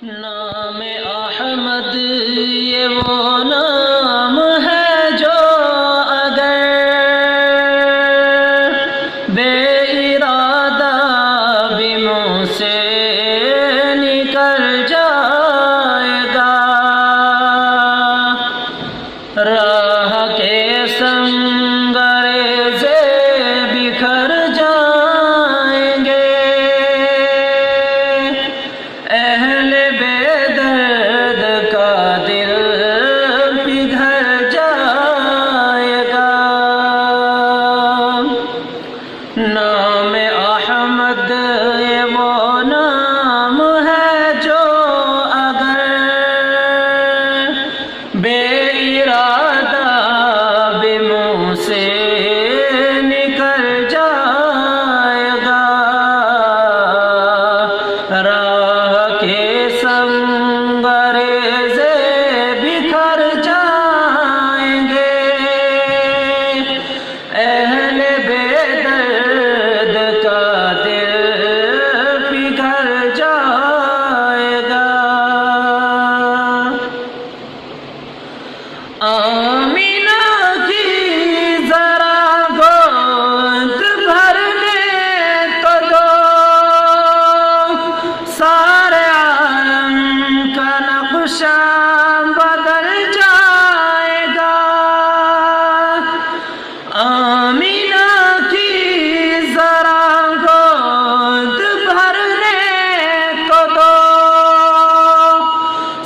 نام احمد یہ وہ نام ہے جو اگر بے ارادہ بھی منہ سے نکل جائے گا، راہ کے سنگریزے بکھر جائیں گے، اہل بے درد کا دل پگھل جائے گا۔ نام احمد یہ وہ نام ہے جو اگر بے ارادہ بھی منہ سے نکل جائے گا، راہ کے سنگریزے بکھر جائیں گے، اہل بے درد کا دل پگھل جائے گا۔ آمینہ کی ذرا گود بھر لے تو دو، سارے عالم کا نقشہ بدل جائے گا۔ آمینہ کی ذرا گود بھر لے تو دو،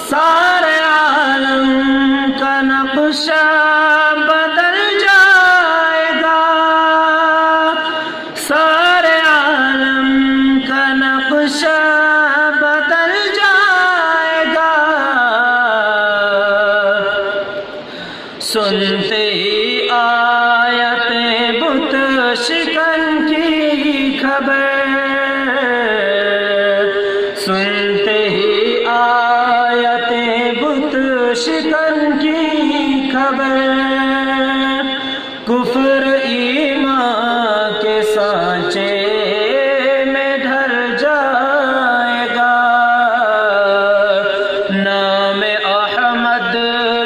سارے عالم کا نقشہ بدل جائے گا، سارے عالم کا نقشہ بدل جائے گا۔ سنتے ہی آیتیں بت شکن کی خبر، سنتے ہی آیتیں بت شکن کی خبر، کفر ایمان کے سانچے میں ڈھل جائے گا۔ نام احمد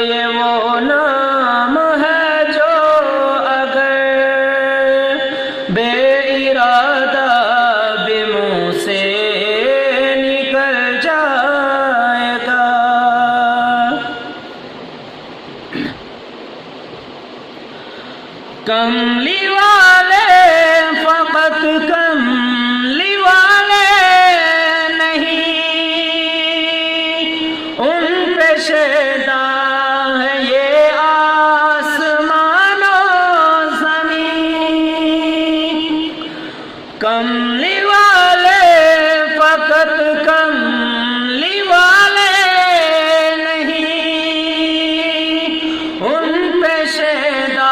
یہ وہ نام ہے جو اگر بے ارادہ بھی منہ سے نکل جائے گا۔ کملی والے فقط کملی والے نہیں، ان پہ شیدا ہے یہ آسمان و زمین۔ کملی والے فقط کملی والے نہیں، ان پہ شیدا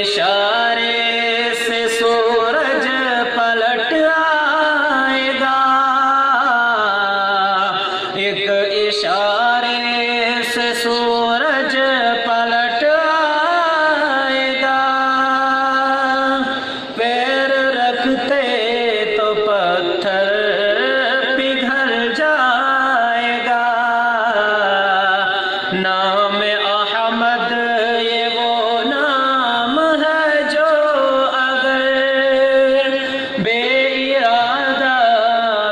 اشارے سے سورج پلٹ آئے گا، ایک اشارے سے سورج پلٹ آئے گا، پیر رکھتے تو پتھر پگھل جائے گا۔ نام احمد یہ وہ نام ہے جو اگر بے ارادہ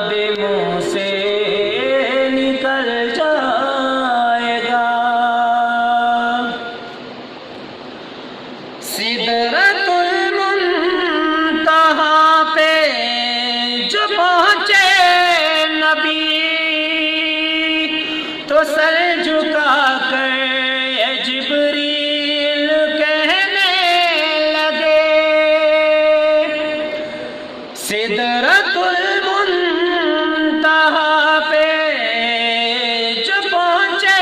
بھی منہ سے نکل جائے گا۔ سدرۃ المنتہا پہ جو پہنچے نبی تو سر جھکا کر اے جبریل کہنے لگے، سدرۃ المنتہا پہ جو پہنچے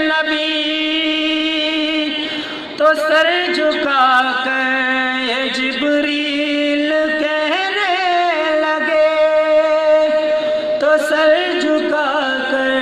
نبی تو سر جھکا کر اے جبریل کہنے لگے، تو سر جھکا کر